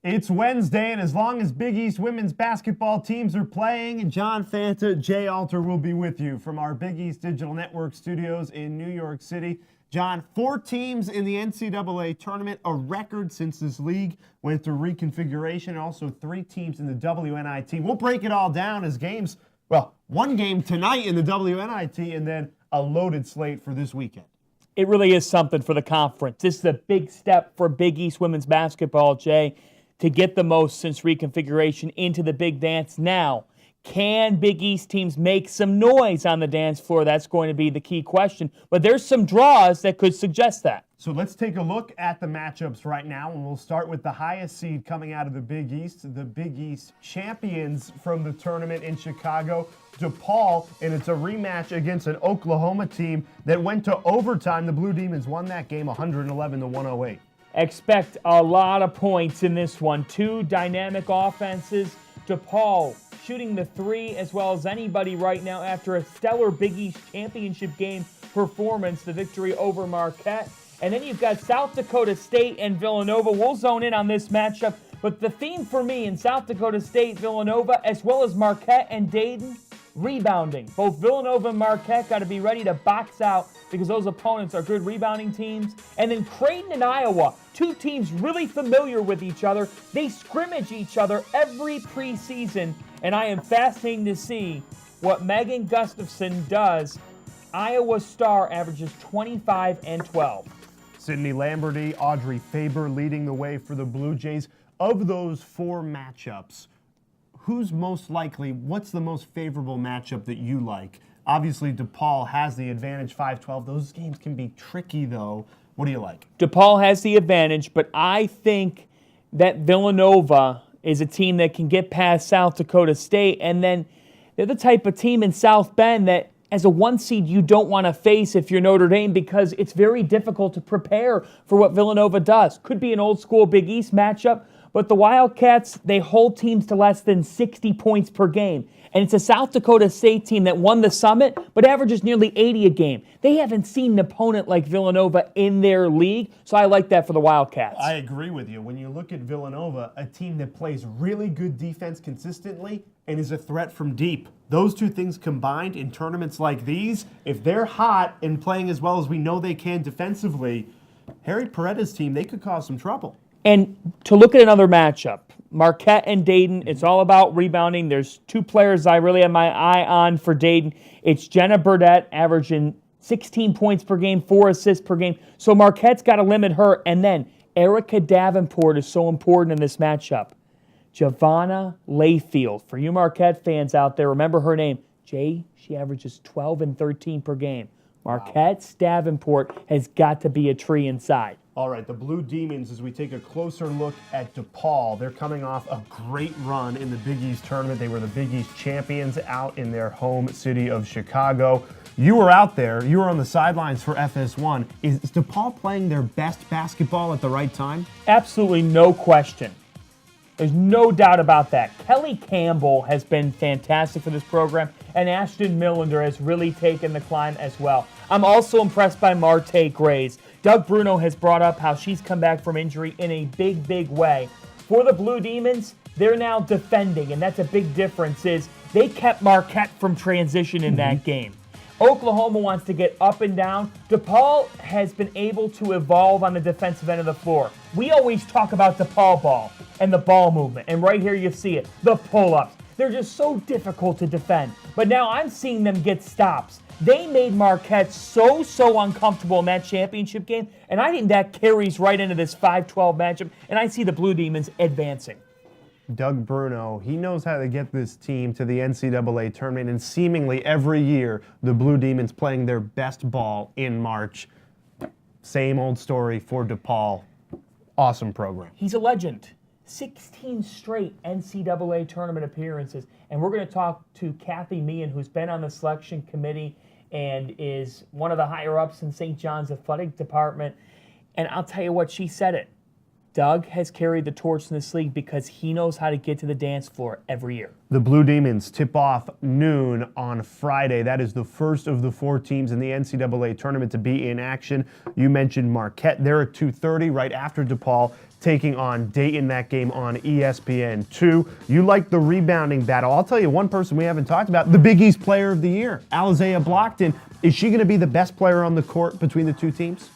It's Wednesday, and as long as Big East women's basketball teams are playing, John Fanta, Jay Alter will be with you from our Big East Digital Network studios in New York City. John, 4 teams in the NCAA Tournament, a record since this league went through reconfiguration, and also 3 teams in the WNIT. We'll break it all down as games, well, one game tonight in the WNIT, and then a loaded slate for this weekend. It really is something for the conference. This is a big step for Big East women's basketball, Jay, to get the most since reconfiguration into the big dance. Now, can Big East teams make some noise on the dance floor? That's going to be the key question. But there's some draws that could suggest that. So let's take a look at the matchups right now, and we'll start with the highest seed coming out of the Big East, the Big East champions from the tournament in Chicago, DePaul, and it's a rematch against an Oklahoma team that went to overtime. The Blue Demons won that game 111-108. Expect a lot of points in this one. 2 dynamic offenses. DePaul shooting the 3 as well as anybody right now after a stellar Big East championship game performance, the victory over Marquette. And then you've got South Dakota State and Villanova. We'll zone in on this matchup, but the theme for me in South Dakota State, Villanova, as well as Marquette and Dayton, rebounding. Both Villanova and Marquette got to be ready to box out because those opponents are good rebounding teams. And then Creighton and Iowa, 2 teams really familiar with each other. They scrimmage each other every preseason, and I am fascinated to see what Megan Gustafson does. Iowa star averages 25 and 12. Sydney Lamberty, Audrey Faber leading the way for the Blue Jays. Of those 4 matchups, who's most likely, what's the most favorable matchup that you like? Obviously, DePaul has the advantage, 5-12. Those games can be tricky, though. What do you like? DePaul has the advantage, but I think that Villanova is a team that can get past South Dakota State, and then they're the type of team in South Bend that as a 1 seed you don't want to face if you're Notre Dame because it's very difficult to prepare for what Villanova does. Could be an old school Big East matchup, but the Wildcats, they hold teams to less than 60 points per game. And it's a South Dakota State team that won the Summit, but averages nearly 80 a game. They haven't seen an opponent like Villanova in their league, so I like that for the Wildcats. I agree with you. When you look at Villanova, a team that plays really good defense consistently and is a threat from deep, those 2 things combined in tournaments like these, if they're hot and playing as well as we know they can defensively, Harry Paredes' team, they could cause some trouble. And to look at another matchup, Marquette and Dayton, it's all about rebounding. There's 2 players I really have my eye on for Dayton. It's Jenna Burdett, averaging 16 points per game, 4 assists per game. So Marquette's got to limit her. And then Erica Davenport is so important in this matchup. Giovanna Layfield. For you Marquette fans out there, remember her name. Jay, she averages 12 and 13 per game. Marquette's Davenport has got to be a tree inside. All right, the Blue Demons, as we take a closer look at DePaul, they're coming off a great run in the Big East tournament. They were the Big East champions out in their home city of Chicago. You were out there. You were on the sidelines for FS1. Is DePaul playing their best basketball at the right time? Absolutely no question. There's no doubt about that. Kelly Campbell has been fantastic for this program, and Ashton Millender has really taken the climb as well. I'm also impressed by Marte Grays. Doug Bruno has brought up how she's come back from injury in a big, big way. For the Blue Demons, they're now defending, and that's a big difference, is they kept Marquette from transition in that game. Oklahoma wants to get up and down. DePaul has been able to evolve on the defensive end of the floor. We always talk about DePaul ball and the ball movement, and right here you see it, the pull-ups. They're just so difficult to defend. But now I'm seeing them get stops. They made Marquette so uncomfortable in that championship game, and I think that carries right into this 5-12 matchup, and I see the Blue Demons advancing. Doug Bruno, he knows how to get this team to the NCAA tournament, and seemingly every year the Blue Demons playing their best ball in March. Same old story for DePaul. Awesome program. He's a legend. 16 straight NCAA tournament appearances, and we're going to talk to Kathy Meehan, who's been on the selection committee and is one of the higher-ups in St. John's athletic department, and I'll tell you what, she said it. Doug has carried the torch in this league because he knows how to get to the dance floor every year. The Blue Demons tip off noon on Friday. That is the first of the 4 teams in the NCAA tournament to be in action. You mentioned Marquette. They're at 2:30 right after DePaul. taking on Dayton, that game on ESPN2. You like the rebounding battle. I'll tell you one person we haven't talked about, the Big East Player of the Year, Alizea Blockton. Is she going to be the best player on the court between the two teams?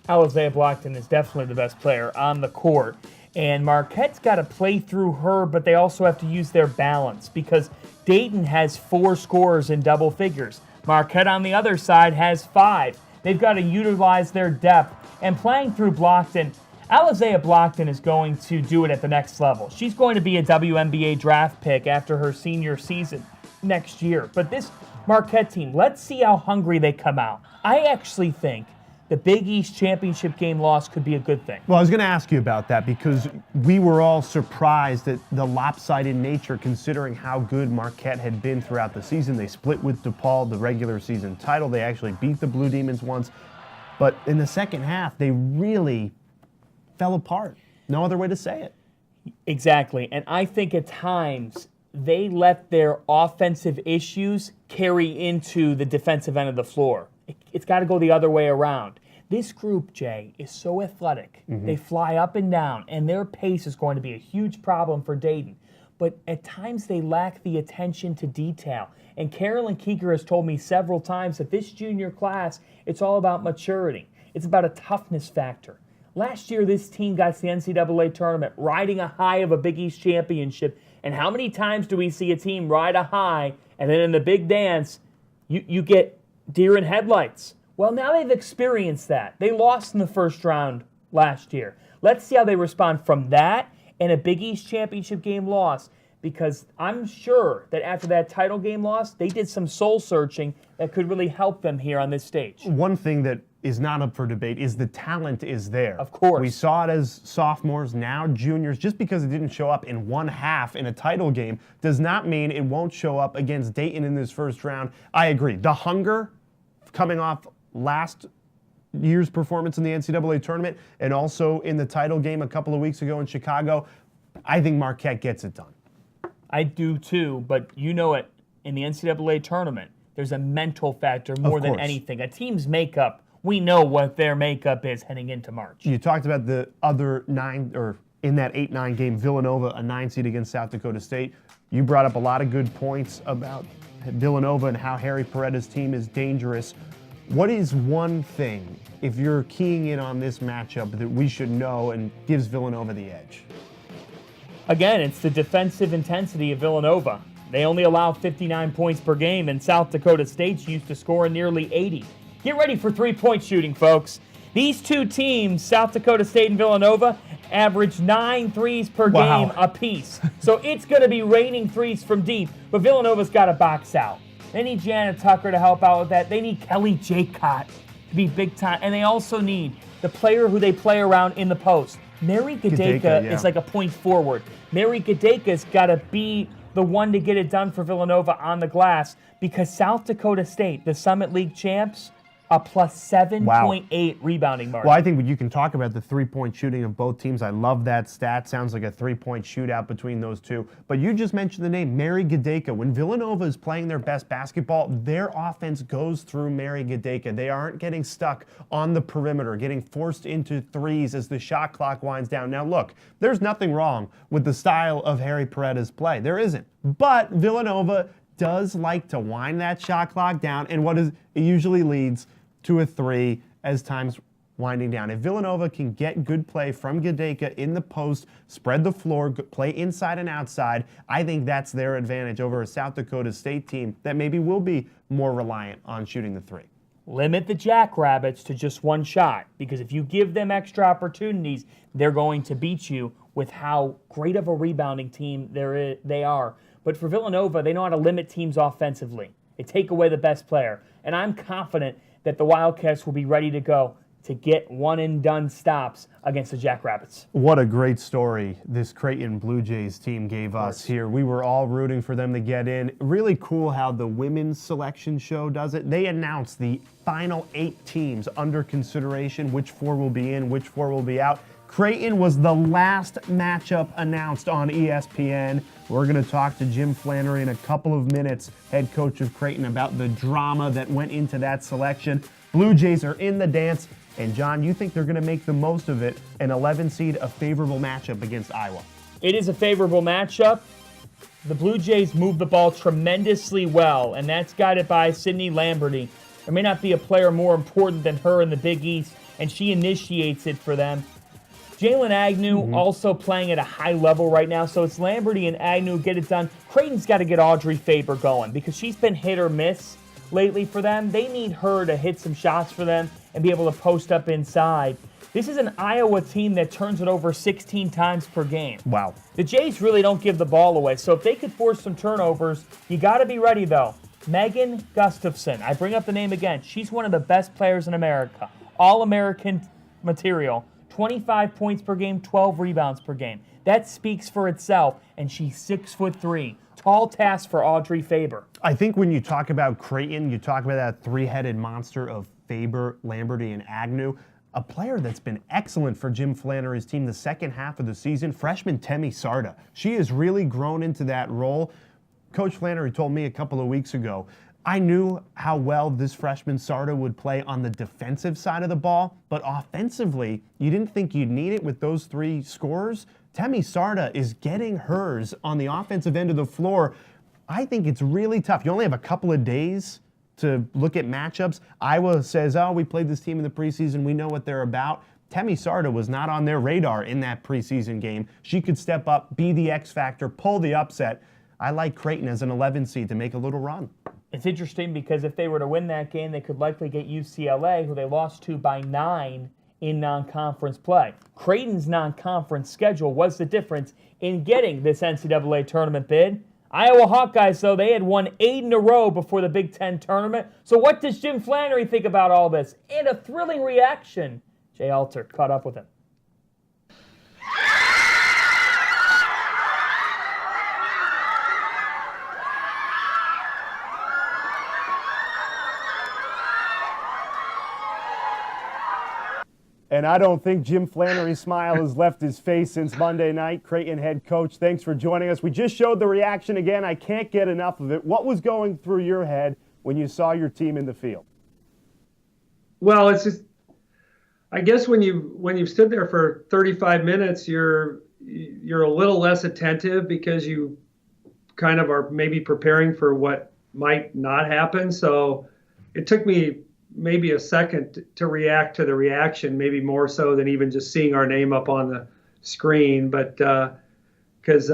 Alizea Blockton is definitely the best player on the court. And Marquette's got to play through her, but they also have to use their balance because Dayton has 4 scorers in double figures. Marquette on the other side has 5. They've got to utilize their depth. And playing through Blockton, Alizea Blockton is going to do it at the next level. She's going to be a WNBA draft pick after her senior season next year. But this Marquette team, let's see how hungry they come out. I actually think the Big East championship game loss could be a good thing. Well, I was going to ask you about that because we were all surprised at the lopsided nature considering how good Marquette had been throughout the season. They split with DePaul, the regular season title. They actually beat the Blue Demons once. But in the second half, they really fell apart. No other way to say it. Exactly. And I think at times they let their offensive issues carry into the defensive end of the floor. It's got to go the other way around. This group, Jay, is so athletic. They fly up and down, and their pace is going to be a huge problem for Dayton. But at times they lack the attention to detail. And Carolyn Keeker has told me several times that this junior class, it's all about maturity. It's about a toughness factor. Last year, this team got to the NCAA Tournament, riding a high of a Big East championship. And how many times do we see a team ride a high, and then in the big dance, you get deer in headlights? Well, now they've experienced that. They lost in the first round last year. Let's see how they respond from that and a Big East championship game loss, because I'm sure that after that title game loss, they did some soul searching that could really help them here on this stage. One thing that is not up for debate is the talent is there. Of course. We saw it as sophomores, now juniors. Just because it didn't show up in one half in a title game does not mean it won't show up against Dayton in this first round. I agree. The hunger coming off last year's performance in the NCAA tournament and also in the title game a couple of weeks ago in Chicago, I think Marquette gets it done. I do too, but you know it, in the NCAA tournament, there's a mental factor more than anything. A team's makeup, we know what their makeup is heading into March. You talked about the other 9, or in that 8-9 game, Villanova, a 9 seed against South Dakota State. You brought up a lot of good points about Villanova and how Harry Paredes' team is dangerous. What is one thing, if you're keying in on this matchup, that we should know and gives Villanova the edge? Again, it's the defensive intensity of Villanova. They only allow 59 points per game, and South Dakota State's used to scoring nearly 80. Get ready for three-point shooting, folks. These two teams, South Dakota State and Villanova, average 9 threes per game apiece. So it's going to be raining threes from deep, but Villanova's got to box out. They need Janet Tucker to help out with that. They need Kelly Jaycott to be big time. And they also need the player who they play around in the post. Mary Gadeka is like a point forward. Mary Gadeka's got to be the one to get it done for Villanova on the glass, because South Dakota State, the Summit League champs, a plus 7.8 rebounding margin. Well, I think you can talk about the three-point shooting of both teams. I love that stat. Sounds like a three-point shootout between those two. But you just mentioned the name, Mary Gadeka. When Villanova is playing their best basketball, their offense goes through Mary Gadeka. They aren't getting stuck on the perimeter, getting forced into threes as the shot clock winds down. Now, look, there's nothing wrong with the style of Harry Paredes' play. There isn't. But Villanova does like to wind that shot clock down, and it usually leads to a three as time's winding down. If Villanova can get good play from Gadeka in the post, spread the floor, play inside and outside, I think that's their advantage over a South Dakota State team that maybe will be more reliant on shooting the three. Limit the Jackrabbits to just one shot, because if you give them extra opportunities, they're going to beat you with how great of a rebounding team they are. But for Villanova, they know how to limit teams offensively. They take away the best player. And I'm confident that the Wildcats will be ready to go to get one-and-done stops against the Jackrabbits. What a great story this Creighton Blue Jays team gave us here. We were all rooting for them to get in. Really cool how the women's selection show does it. They announced the final 8 teams under consideration, which 4 will be in, which 4 will be out. Creighton was the last matchup announced on ESPN. We're going to talk to Jim Flanery in a couple of minutes, head coach of Creighton, about the drama that went into that selection. Blue Jays are in the dance. And John, you think they're going to make the most of it, an 11 seed, a favorable matchup against Iowa? It is a favorable matchup. The Blue Jays move the ball tremendously well, and that's guided by Sydney Lamberty. There may not be a player more important than her in the Big East, and she initiates it for them. Jalen Agnew also playing at a high level right now, so it's Lamberty and Agnew get it done. Creighton's got to get Audrey Faber going because she's been hit or miss lately for them. They need her to hit some shots for them and be able to post up inside. This is an Iowa team that turns it over 16 times per game. Wow. The Jays really don't give the ball away, so if they could force some turnovers, you got to be ready, though. Megan Gustafson, I bring up the name again. She's one of the best players in America. All-American material. 25 points per game, 12 rebounds per game. That speaks for itself, and she's 6'3". Tall task for Audrey Faber. I think when you talk about Creighton, you talk about that three-headed monster of Faber, Lamberty, and Agnew. A player that's been excellent for Jim Flanery's team the second half of the season, freshman Temi Sarda. She has really grown into that role. Coach Flanery told me a couple of weeks ago, I knew how well this freshman Sarda would play on the defensive side of the ball, but offensively, you didn't think you'd need it with those three scorers. Temi Sarda is getting hers on the offensive end of the floor. I think it's really tough. You only have a couple of days to look at matchups. Iowa says, oh, we played this team in the preseason. We know what they're about. Temi Sarda was not on their radar in that preseason game. She could step up, be the X factor, pull the upset. I like Creighton as an 11 seed to make a little run. It's interesting because if they were to win that game, they could likely get UCLA, who they lost to by 9 in non-conference play. Creighton's non-conference schedule was the difference in getting this NCAA tournament bid. Iowa Hawkeyes, though, they had won 8 in a row before the Big Ten tournament. So what does Jim Flanery think about all this? And a thrilling reaction. Jay Alter caught up with him. And I don't think Jim Flanery's smile has left his face since Monday night. Creighton head coach, thanks for joining us. We just showed the reaction again. I can't get enough of it. What was going through your head when you saw your team in the field? Well, it's just, I guess when you've stood there for 35 minutes, you're a little less attentive because you kind of are maybe preparing for what might not happen. So it took me maybe a second to react to the reaction, maybe more so than even just seeing our name up on the screen. But because,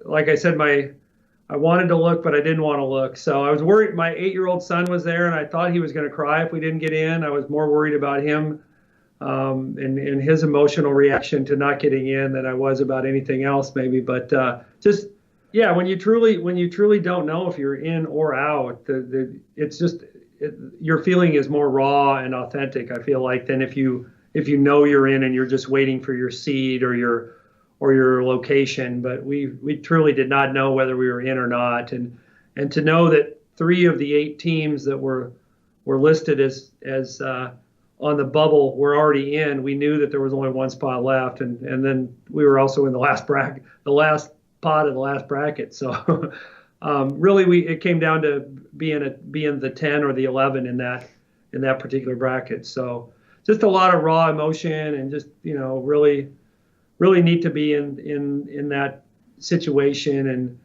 like I said, I wanted to look, but I didn't want to look. So I was worried. My 8-year-old son was there, and I thought he was going to cry if we didn't get in. I was more worried about him and his emotional reaction to not getting in than I was about anything else, maybe. But just, yeah, when you truly don't know if you're in or out, it's just, your feeling is more raw and authentic, I feel like, than if you know you're in and you're just waiting for your seed or your location. But we truly did not know whether we were in or not, and to know that 3 of the 8 teams that were listed as on the bubble were already in. We knew that there was only 1 spot left, and then we were also in the last bracket, the last pot of the last bracket. So really, it came down to being the 10 or the 11 in that particular bracket. So just a lot of raw emotion, and just really neat to be in that situation. And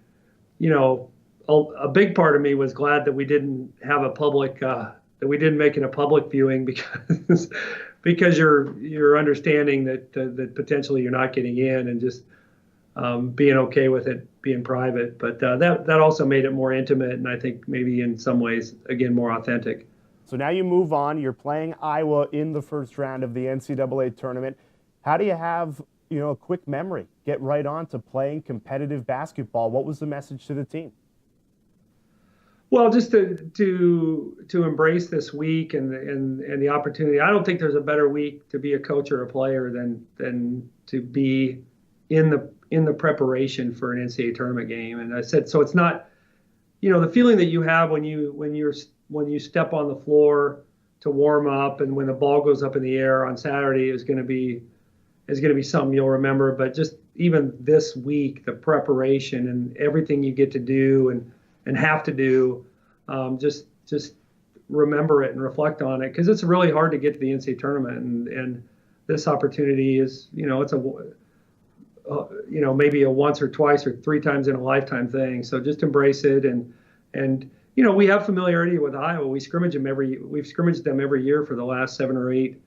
a big part of me was glad that we didn't have a public that we didn't make it a public viewing, because you're understanding that potentially you're not getting in, and just being okay with it being private. But that also made it more intimate, and I think maybe in some ways, again, more authentic. So now you move on. You're playing Iowa in the first round of the NCAA tournament. How do you have a quick memory, get right on to playing competitive basketball? What was the message to the team? Well, just to embrace this week and the opportunity. I don't think there's a better week to be a coach or a player than to be in the preparation for an NCAA tournament game. And I said, so it's not, the feeling that you have when you step on the floor to warm up, and when the ball goes up in the air on Saturday is going to be something you'll remember. But just even this week, the preparation and everything you get to do and have to do, just remember it and reflect on it, because it's really hard to get to the NCAA tournament, and this opportunity is, it's maybe a once or twice or three times in a lifetime thing. So just embrace it, and we have familiarity with Iowa. We've scrimmaged them every year for the last 7 or 8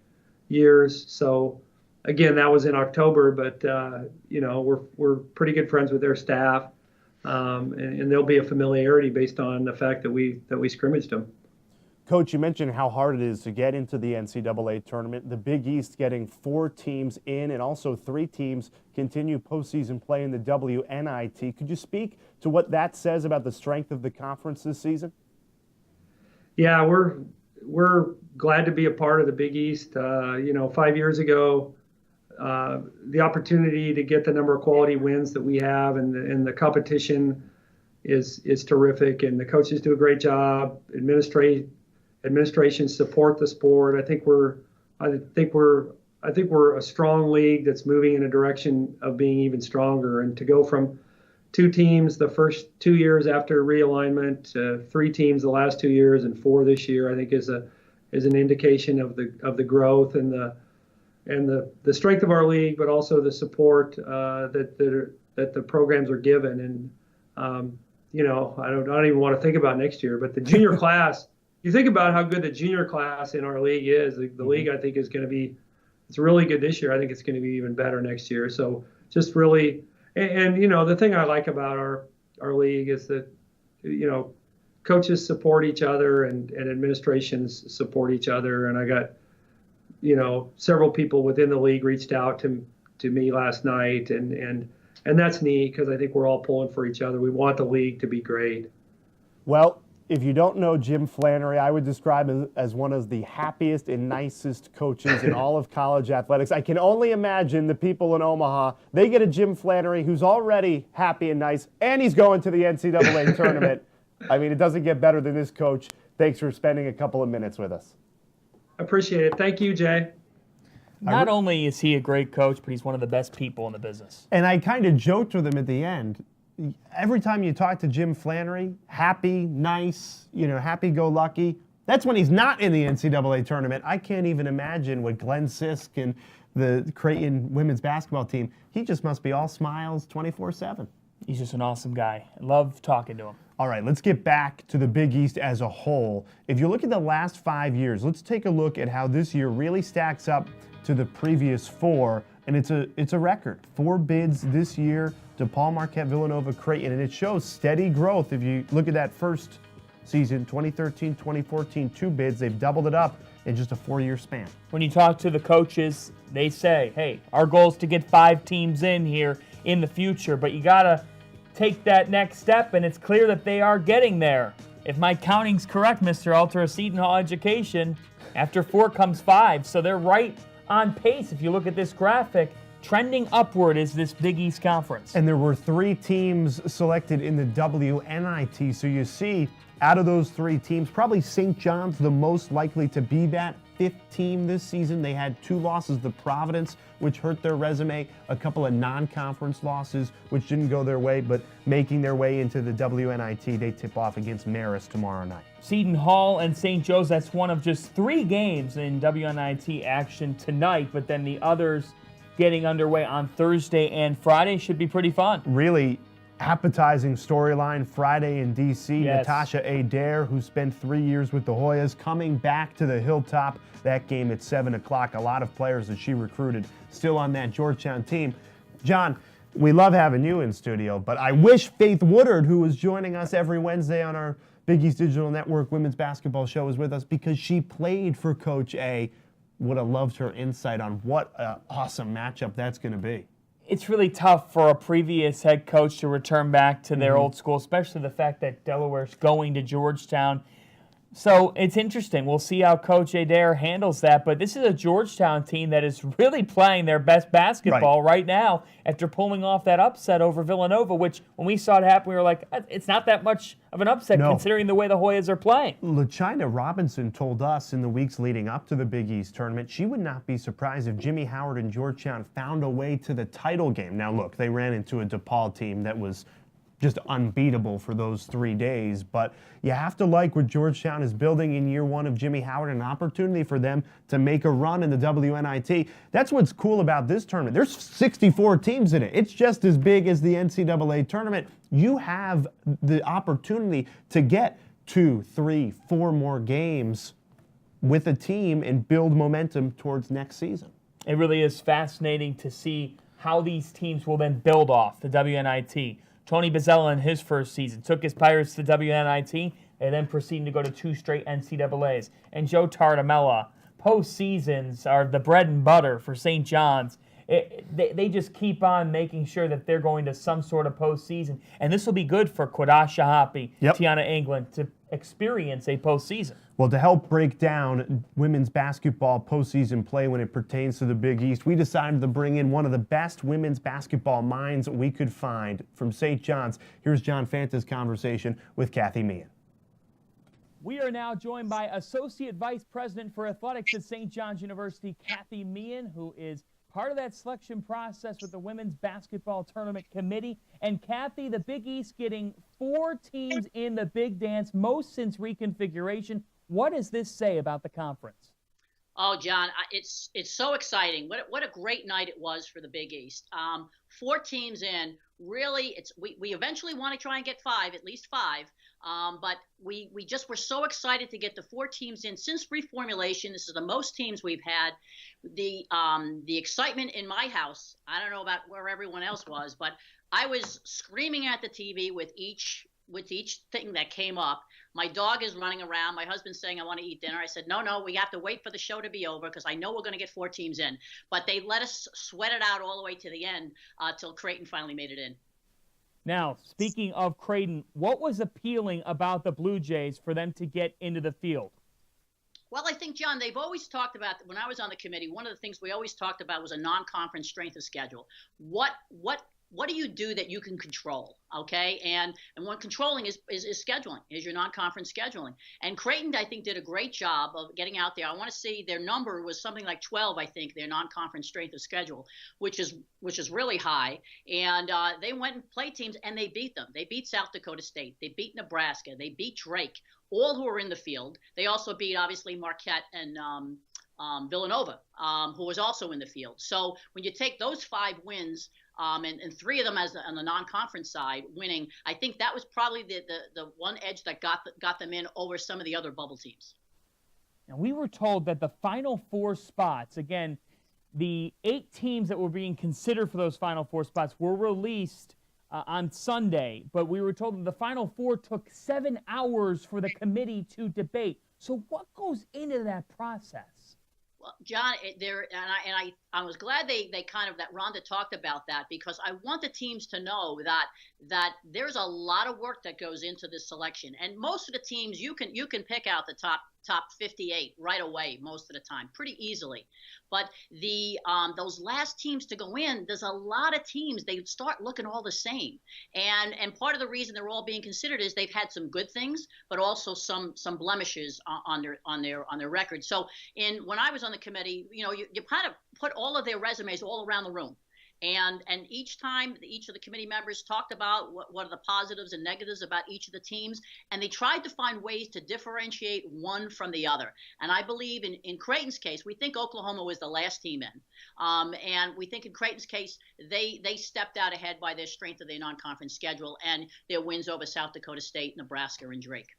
years. So again, that was in October, but we're pretty good friends with their staff, and there'll be a familiarity based on the fact that we scrimmaged them. Coach, you mentioned how hard it is to get into the NCAA tournament. The Big East getting 4 teams in, and also 3 teams continue postseason play in the WNIT. Could you speak to what that says about the strength of the conference this season? Yeah, we're glad to be a part of the Big East. 5 years ago, the opportunity to get the number of quality wins that we have, and the competition is terrific, and the coaches do a great job. Administration support the sport. I think we're a strong league that's moving in a direction of being even stronger. And to go from 2 teams the first 2 years after realignment to 3 teams the last 2 years and 4 this year, I think is an indication of the growth and the strength of our league, but also the support that the programs are given. And I don't even want to think about next year, but the junior class. You think about how good the junior class in our league is. The league, I think, it's really good this year. I think it's going to be even better next year. So just really, and the thing I like about our league is that, coaches support each other and administrations support each other. And I got, several people within the league reached out to me last night, and that's neat, because I think we're all pulling for each other. We want the league to be great. Well, if you don't know Jim Flanery, I would describe him as one of the happiest and nicest coaches in all of college athletics. I can only imagine the people in Omaha, they get a Jim Flanery who's already happy and nice, and he's going to the NCAA tournament. I mean, it doesn't get better than this, Coach. Thanks for spending a couple of minutes with us. Appreciate it. Thank you, Jay. Not only is he a great coach, but he's one of the best people in the business. And I kind of joked with him at the end. Every time you talk to Jim Flanery, happy, nice, happy-go-lucky, that's when he's not in the NCAA tournament. I can't even imagine what Glenn Sisk and the Creighton women's basketball team, he just must be all smiles 24/7. He's just an awesome guy. I love talking to him. All right, let's get back to the Big East as a whole. If you look at the last 5 years, let's take a look at how this year really stacks up to the previous 4, and it's a record. 4 bids this year: DePaul, Marquette, Villanova, Creighton, and it shows steady growth. If you look at that first season, 2013, 2014, 2 bids, they've doubled it up in just a 4-year span. When you talk to the coaches, they say, hey, our goal is to get 5 teams in here in the future, but you got to take that next step, and it's clear that they are getting there. If my counting's correct, Mr. Alter, Seton Hall education, after 4 comes 5, so they're right on pace. If you look at this graphic, trending upward is this Big East Conference. And there were 3 teams selected in the WNIT, so you see, out of those 3 teams, probably St. John's the most likely to be that 5th team this season. They had 2 losses to Providence, which hurt their resume, a couple of non-conference losses, which didn't go their way, but making their way into the WNIT. They tip off against Marist tomorrow night. Seton Hall and St. Joe's, that's one of just 3 games in WNIT action tonight, but then the others getting underway on Thursday and Friday should be pretty fun. Really appetizing storyline Friday in D.C. Yes. Natasha Adair, who spent 3 years with the Hoyas, coming back to the Hilltop. That game at 7 o'clock. A lot of players that she recruited still on that Georgetown team. John, we love having you in studio, but I wish Faith Woodard, who is joining us every Wednesday on our Big East Digital Network women's basketball show, is with us, because she played for Coach A. Would have loved her insight on what an awesome matchup that's going to be. It's really tough for a previous head coach to return back to their old school, especially the fact that Delaware's going to Georgetown. So it's interesting. We'll see how Coach Adair handles that. But this is a Georgetown team that is really playing their best basketball right now after pulling off that upset over Villanova, which when we saw it happen, we were like, it's not that much of an upset considering the way the Hoyas are playing. LaChina Robinson told us in the weeks leading up to the Big East tournament she would not be surprised if Jimmy Howard and Georgetown found a way to the title game. Now, look, they ran into a DePaul team that was just unbeatable for those 3 days. But you have to like what Georgetown is building in year one of Jimmy Howard, an opportunity for them to make a run in the WNIT. That's what's cool about this tournament. There's 64 teams in it. It's just as big as the NCAA tournament. You have the opportunity to get 2, 3, 4 more games with a team and build momentum towards next season. It really is fascinating to see how these teams will then build off the WNIT. Tony Bozzella in his first season took his Pirates to the WNIT and then proceeded to go to 2 straight NCAAs. And Joe Tardamella, postseasons are the bread and butter for St. John's. They just keep on making sure that they're going to some sort of postseason. And this will be good for Quadash Shahapi, Tiana England, to experience a postseason. Well, to help break down women's basketball postseason play when it pertains to the Big East, we decided to bring in one of the best women's basketball minds we could find from St. John's. Here's John Fanta's conversation with Kathy Meehan. We are now joined by Associate Vice President for Athletics at St. John's University, Kathy Meehan, who is part of that selection process with the Women's Basketball Tournament Committee. And Kathy, the Big East getting 4 teams in the Big Dance, most since reconfiguration. What does this say about the conference? Oh, John, it's so exciting. What a great night it was for the Big East. 4 teams in. Really, we eventually want to try and get 5, at least 5. But we just were so excited to get the 4 teams in since reformulation. This is the most teams we've had. The excitement in my house, I don't know about where everyone else was, but I was screaming at the TV with each thing that came up. My dog is running around. My husband's saying, I want to eat dinner. I said, no, we have to wait for the show to be over because I know we're going to get 4 teams in. But they let us sweat it out all the way to the end till Creighton finally made it in. Now, speaking of Creighton, what was appealing about the Blue Jays for them to get into the field? Well, I think, John, they've always talked about, when I was on the committee, one of the things we always talked about was a non-conference strength of schedule. What do you do that you can control, okay? And when controlling is scheduling, is your non-conference scheduling. And Creighton, I think, did a great job of getting out there. I want to say their number was something like 12, I think, their non-conference strength of schedule, which is really high. And they went and played teams, and they beat them. They beat South Dakota State. They beat Nebraska. They beat Drake, all who were in the field. They also beat, obviously, Marquette and Villanova, who was also in the field. So when you take those 5 wins, and 3 of them on the non-conference side winning, I think that was probably the one edge that got them in over some of the other bubble teams. Now, we were told that the final 4 spots, again, the 8 teams that were being considered for those final 4 spots were released on Sunday, but we were told that the final 4 took 7 hours for the committee to debate. So what goes into that process? Well, John, I was glad they kind of, that Rhonda talked about that, because I want the teams to know that there's a lot of work that goes into this selection. And most of the teams, you can pick out the top 58 right away most of the time, pretty easily. But those last teams to go in, there's a lot of teams, they start looking all the same. And part of the reason they're all being considered is they've had some good things, but also some blemishes on their record. So when I was on the committee, you kind of put all of their resumes all around the room. And each time, each of the committee members talked about what are the positives and negatives about each of the teams, and they tried to find ways to differentiate one from the other. And I believe in Creighton's case, we think Oklahoma was the last team in. And we think in Creighton's case, they stepped out ahead by their strength of their non-conference schedule and their wins over South Dakota State, Nebraska, and Drake.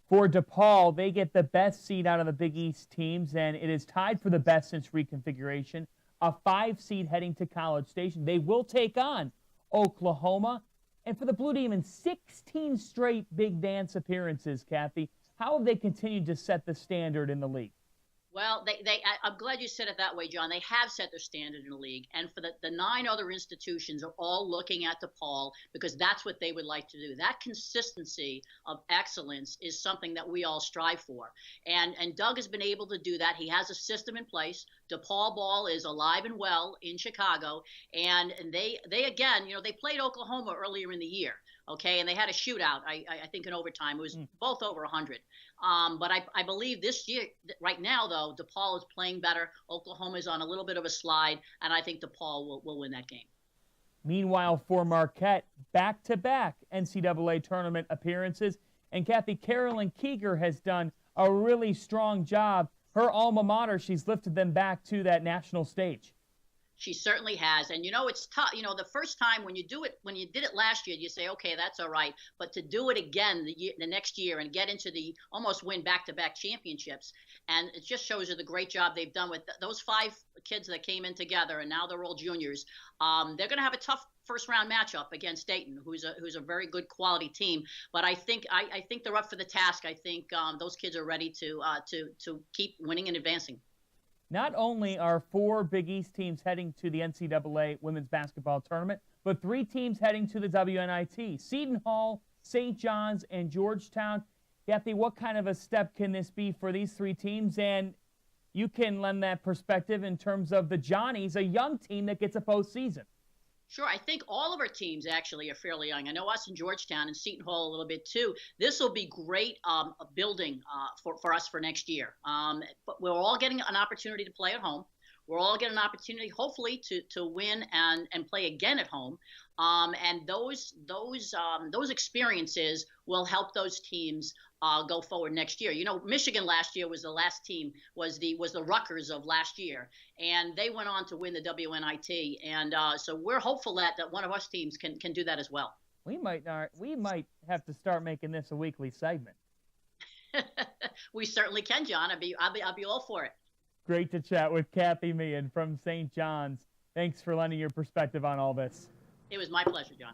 For DePaul, they get the best seed out of the Big East teams, and it is tied for the best since reconfiguration. A 5 seed heading to College Station. They will take on Oklahoma. And for the Blue Demons, 16 straight Big Dance appearances, Kathy. How have they continued to set the standard in the league? Well, I'm glad you said it that way, John. They have set their standard in the league. And for the 9 other institutions are all looking at DePaul because that's what they would like to do. That consistency of excellence is something that we all strive for. And Doug has been able to do that. He has a system in place. DePaul ball is alive and well in Chicago. And they again, they played Oklahoma earlier in the year. Okay, and they had a shootout, I think, in overtime. It was both over 100. But I believe this year, right now, though, DePaul is playing better. Oklahoma is on a little bit of a slide, and I think DePaul will win that game. Meanwhile, for Marquette, back-to-back NCAA tournament appearances. And Kathy, Carolyn Keeger has done a really strong job. Her alma mater, she's lifted them back to that national stage. She certainly has. And, it's tough. The first time when you did it last year, you say, okay, that's all right. But to do it again the next year and get into almost win back-to-back championships. And it just shows you the great job they've done with those 5 kids that came in together, and now they're all juniors. They're going to have a tough first-round matchup against Dayton, who's a very good quality team. But I think they're up for the task. I think those kids are ready to keep winning and advancing. Not only are 4 Big East teams heading to the NCAA Women's Basketball Tournament, but 3 teams heading to the WNIT. Seton Hall, St. John's, and Georgetown. Kathy, what kind of a step can this be for these 3 teams? And you can lend that perspective in terms of the Johnnies, a young team that gets a postseason. Sure. I think all of our teams actually are fairly young. I know us in Georgetown and Seton Hall a little bit too. This will be great building for us for next year. But we're all getting an opportunity to play at home. We're all getting an opportunity, hopefully, to win and play again at home. And those experiences will help those teams go forward next year. Michigan last year was the last team, was the Rutgers of last year, and they went on to win the WNIT. And so we're hopeful that one of us teams can do that as well. We might have to start making this a weekly segment. We certainly can, John. I'll be all for it. Great to chat with Kathy Meehan from St. John's. Thanks for lending your perspective on all this. It was my pleasure, John.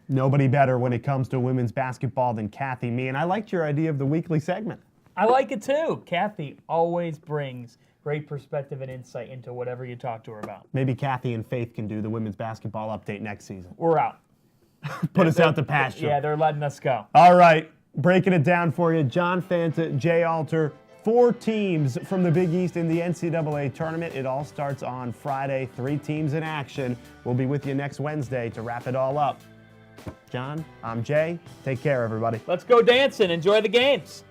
Nobody better when it comes to women's basketball than Kathy Meehan. I liked your idea of the weekly segment. I like it too. Kathy always brings great perspective and insight into whatever you talk to her about. Maybe Kathy and Faith can do the women's basketball update next season. We're out. Put us out to pasture. Yeah, they're letting us go. All right, breaking it down for you. John Fanta, Jay Alter, 4 teams from the Big East in the NCAA Tournament. It all starts on Friday. 3 teams in action. We'll be with you next Wednesday to wrap it all up. John, I'm Jay. Take care, everybody. Let's go dancing. Enjoy the games.